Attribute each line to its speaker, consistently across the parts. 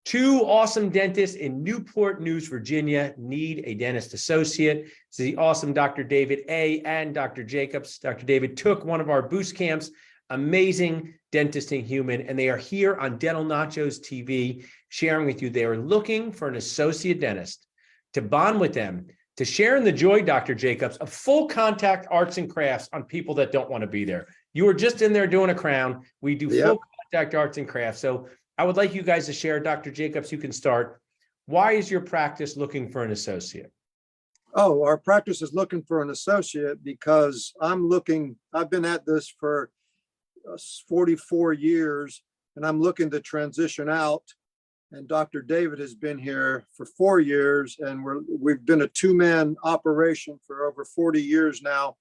Speaker 1: Two awesome dentists in Newport News, Virginia need a dentist associate. It's the awesome Dr. David A. and Dr. Jacobs. Dr. David took one of our boost camps, amazing dentisting human, and they are here on Dental Nachos TV sharing with you. They are looking for an associate dentist to bond with them, to share in the joy, Dr. Jacobs, of full contact arts and crafts on people that don't want to be there. You were just in there doing a crown. We do full contact arts and crafts. So I would like you guys to share. Dr. Jacobs, you can start. Why is your practice looking for an associate?
Speaker 2: Oh, our practice is looking for an associate because I've been at this for 44 years and I'm looking to transition out. And Dr. David has been here for 4 years and we've been a two-man operation for over 40 years now.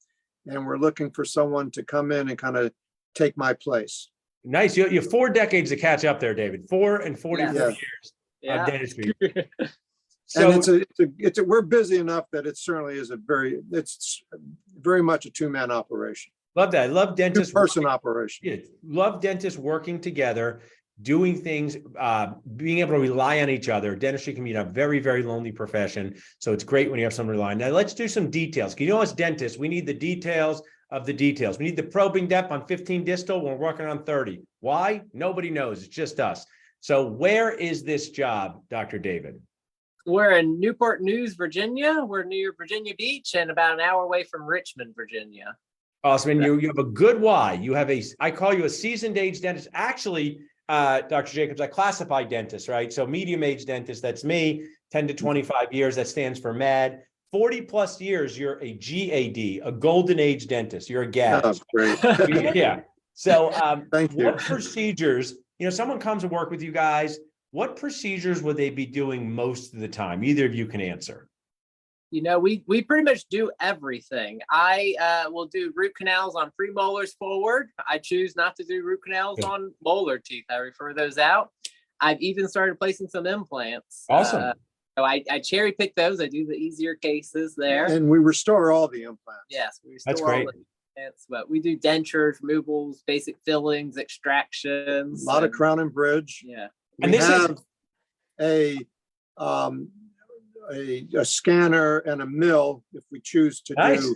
Speaker 2: And we're looking for someone to come in and kind of take my place.
Speaker 1: Nice. You have 4 decades to catch up there, David. 4 and 44 years of dentistry.
Speaker 2: So and we're busy enough that it certainly is it's very much a two-man operation.
Speaker 1: Love that. I love dentists.
Speaker 2: Two-person operation.
Speaker 1: Yeah. Love dentists working together, doing things, being able to rely on each other. Dentistry can be a very, very lonely profession. So it's great when you have someone to rely on. Now let's do some details. You know, as dentists, we need the details of the details. We need the probing depth on 15 distal when we're working on 30. Why? Nobody knows. It's just us. So where is this job, Dr. David?
Speaker 3: We're in Newport News, Virginia. We're near Virginia Beach and about an hour away from Richmond, Virginia.
Speaker 1: Awesome. And you have a good why. You have I call you a seasoned age dentist. Actually, Dr. Jacobs, I classify dentists, right? So medium age dentist, that's me, 10 to 25 years, that stands for MAD. 40 plus years, you're a GAD, a golden age dentist. You're a GAD.
Speaker 2: Oh, great.
Speaker 1: Yeah. So
Speaker 2: Thank you.
Speaker 1: what procedures, someone comes to work with you guys, what procedures would they be doing most of the time? Either of you can answer.
Speaker 3: We pretty much do everything. I will do root canals on premolars forward. I choose not to do root canals on molar teeth. I refer those out. I've even started placing some implants.
Speaker 1: Awesome.
Speaker 3: So I cherry pick those. I do the easier cases there.
Speaker 2: And we restore all the implants.
Speaker 3: Yes, we restore
Speaker 1: That's great.
Speaker 3: all the implants, but we do dentures, removals, basic fillings, extractions.
Speaker 2: A lot of crown and bridge.
Speaker 3: Yeah.
Speaker 1: And
Speaker 2: We
Speaker 1: this
Speaker 2: have a scanner and a mill if we choose to do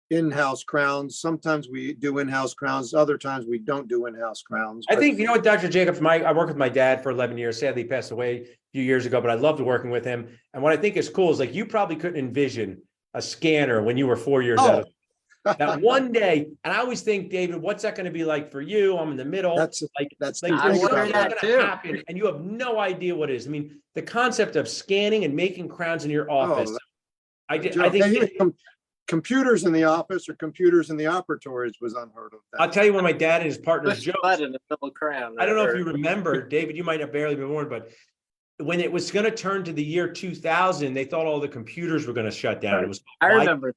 Speaker 2: in-house crowns. Sometimes we do in-house crowns. Other times we don't do in-house crowns.
Speaker 1: I think, what, Dr. Jacobs, I worked with my dad for 11 years. Sadly, he passed away a few years ago, but I loved working with him. And what I think is cool is you probably couldn't envision a scanner when you were 4 years old. That one day, and I always think, David, what's that going to be like for you? I'm in the middle.
Speaker 2: That's
Speaker 3: I wonder that too.
Speaker 1: Happen, and you have no idea what it is. I mean, the concept of scanning and making crowns in your office. I think
Speaker 2: computers in the office or computers in the operatories was unheard of.
Speaker 1: I'll tell you when my dad and his partners joked.
Speaker 3: In the double crown.
Speaker 1: I don't know if you remember, David, you might have barely been born, but when it was going to turn to the year 2000, they thought all the computers were going to shut down. It was
Speaker 3: I remember.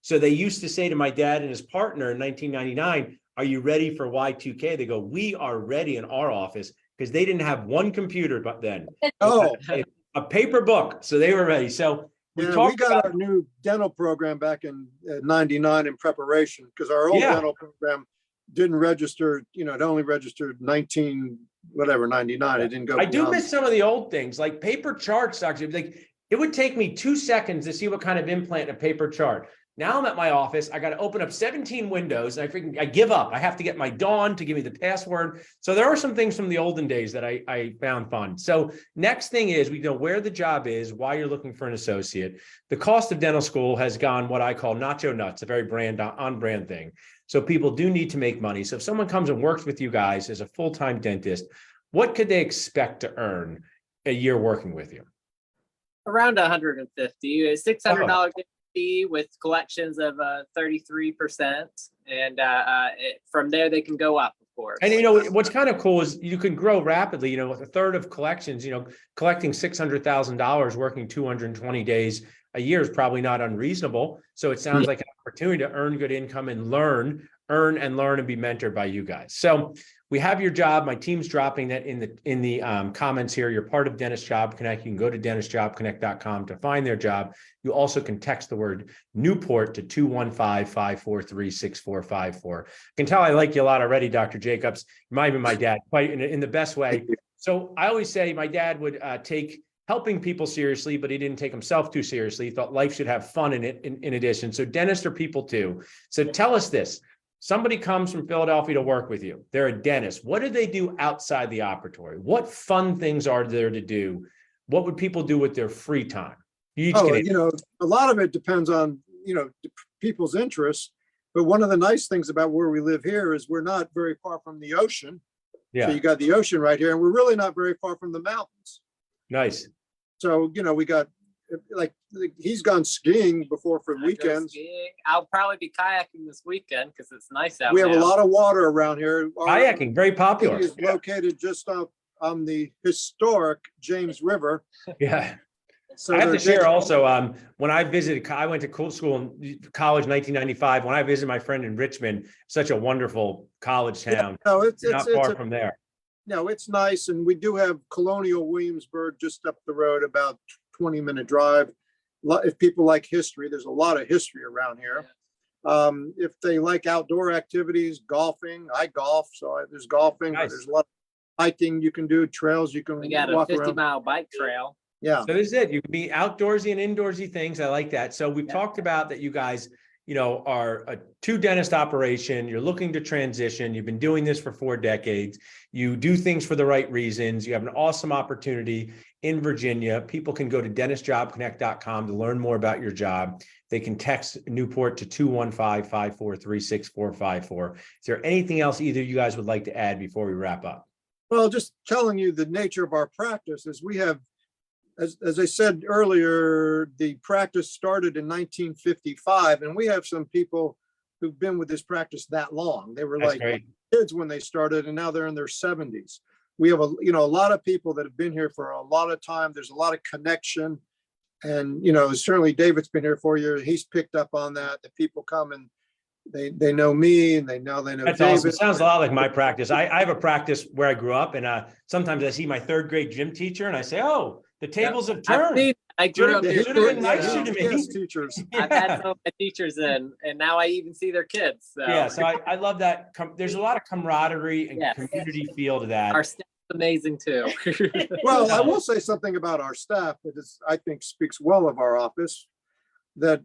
Speaker 1: So they used to say to my dad and his partner in 1999, "Are you ready for Y2K?" They go, "We are ready in our office," because they didn't have one computer but then. A paper book. So they were ready. So
Speaker 2: we got our new dental program back in '99 in preparation because our old dental program didn't register. It only registered 99. It didn't go.
Speaker 1: I do miss some of the old things like paper charts. Actually, it would take me 2 seconds to see what kind of implant in a paper chart. Now I'm at my office. I got to open up 17 windows and I give up. I have to get my Dawn to give me the password. So there are some things from the olden days that I found fun. So next thing is we know where the job is, why you're looking for an associate. The cost of dental school has gone what I call nacho nuts, a very on brand thing. So people do need to make money. So if someone comes and works with you guys as a full-time dentist, what could they expect to earn a year working with you?
Speaker 3: Around $150, $600 fee with collections of 33%, and from there they can go up, of course.
Speaker 1: And what's kind of cool is you can grow rapidly. With a third of collections, collecting $600,000 working 220 days a year is probably not unreasonable. So it sounds like an opportunity to earn good income and earn and be mentored by you guys. So we have your job. My team's dropping that in the comments here. You're part of Dentist Job Connect. You can go to dentistjobconnect.com to find their job. You also can text the word Newport to 215-543-6454. I can tell I like you a lot already, Dr. Jacobs. You might be my dad, quite in the best way. So I always say my dad would take helping people seriously, but he didn't take himself too seriously. He thought life should have fun in it in addition. So dentists are people too. So tell us this. Somebody comes from Philadelphia to work with you. They're a dentist. What do they do outside the operatory? What fun things are there to do? What would people do with their free time? You each
Speaker 2: Oh,
Speaker 1: can-
Speaker 2: you know, a lot of it depends on, you know, people's interests. But one of the nice things about where we live here is we're not very far from the ocean. So
Speaker 1: Yeah,
Speaker 2: you got the ocean right here, and we're really not very far from the mountains.
Speaker 1: nice.
Speaker 2: So, you know, we got, like, he's gone skiing before for
Speaker 3: I go
Speaker 2: weekends.
Speaker 3: skiing. I'll probably be kayaking this weekend because it's nice out
Speaker 2: We have a
Speaker 3: now.
Speaker 2: lot of water around here. Our
Speaker 1: Kayaking, very popular.
Speaker 2: city is located just up on the historic James River.
Speaker 1: Yeah.
Speaker 2: So
Speaker 1: I have to
Speaker 2: there's-
Speaker 1: share also, when I visited, I went to school in college in 1995. When I visited my friend in Richmond, such a wonderful college town,
Speaker 2: No, it's
Speaker 1: not far from there.
Speaker 2: no, it's nice. And we do have Colonial Williamsburg just up the road, about 20-minute drive. If people like history, there's a lot of history around here. If they like outdoor activities, golfing, I golf, so there's golfing, but
Speaker 1: Nice.
Speaker 2: there's a lot of hiking you can do, trails you can
Speaker 3: We got a
Speaker 2: walk
Speaker 3: 50
Speaker 2: around.
Speaker 3: mile bike trail.
Speaker 2: Yeah,
Speaker 1: So this is it. You can be outdoorsy and indoorsy things. I like that. So we've
Speaker 3: Yeah.
Speaker 1: talked about that you guys, are a two dentist operation. You're looking to transition. You've been doing this for 4 decades. You do things for the right reasons. You have an awesome opportunity in Virginia. People can go to dentistjobconnect.com to learn more about your job. They can text Newport to 215-543-6454. Is there anything else either you guys would like to add before we wrap up?
Speaker 2: well, just telling you the nature of our practice is we have, as I said earlier, the practice started in 1955, and we have some people who've been with this practice that long. They were
Speaker 1: That's
Speaker 2: like
Speaker 1: great.
Speaker 2: kids when they started, and now they're in their 70s. We have a lot of people that have been here for a lot of time. There's a lot of connection. And, certainly David's been here 4 years. He's picked up on that. The people come and they know me, and they know
Speaker 1: That's
Speaker 2: David.
Speaker 1: awesome. It sounds a lot like my practice. I have a practice where I grew up, and sometimes I see my 3rd grade gym teacher and I say, oh, the tables have turned.
Speaker 3: I grew up
Speaker 1: It
Speaker 3: here.
Speaker 1: should have been
Speaker 3: too,
Speaker 1: nicer
Speaker 3: so
Speaker 1: to me.
Speaker 2: Yes, teachers.
Speaker 3: I've had some of my teachers in, and now I even see their kids. So
Speaker 1: Yeah, so I love that. There's a lot of camaraderie and
Speaker 3: Yes.
Speaker 1: community feel to that.
Speaker 3: our staff's amazing too.
Speaker 2: Well, I will say something about our staff that I think speaks well of our office. That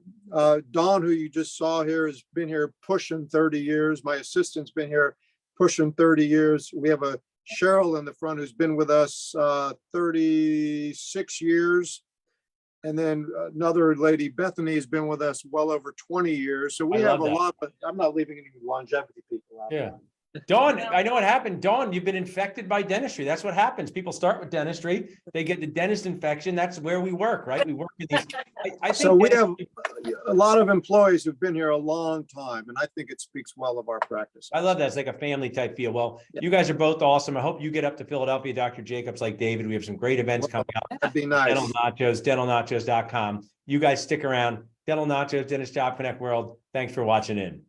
Speaker 2: Dawn, who you just saw here, has been here pushing 30 years. My assistant's been here pushing 30 years. We have a Cheryl in the front who's been with us 36 years. And then another lady, Bethany, has been with us well over 20 years. So we
Speaker 1: I
Speaker 2: have
Speaker 1: love
Speaker 2: a
Speaker 1: that.
Speaker 2: lot, but I'm not leaving any longevity people out.
Speaker 1: Yeah. Dawn, I know what happened. Dawn, you've been infected by dentistry. That's what happens. People start with dentistry, they get the dentist infection. That's where we work, right? We work in these. I
Speaker 2: So
Speaker 1: think
Speaker 2: we
Speaker 1: dentistry-
Speaker 2: a lot of employees who've been here a long time, and I think it speaks well of our practice.
Speaker 1: I love that. It's like a family type feel. Well,
Speaker 3: Yeah.
Speaker 1: you guys are both awesome. I hope you get up to Philadelphia, Dr. Jacobs, like David. We have some great events coming up.
Speaker 2: That'd be nice.
Speaker 1: Dental Nachos, dentalnachos.com. You guys stick around. Dental Nachos, Dentist Job Connect World. Thanks for watching in.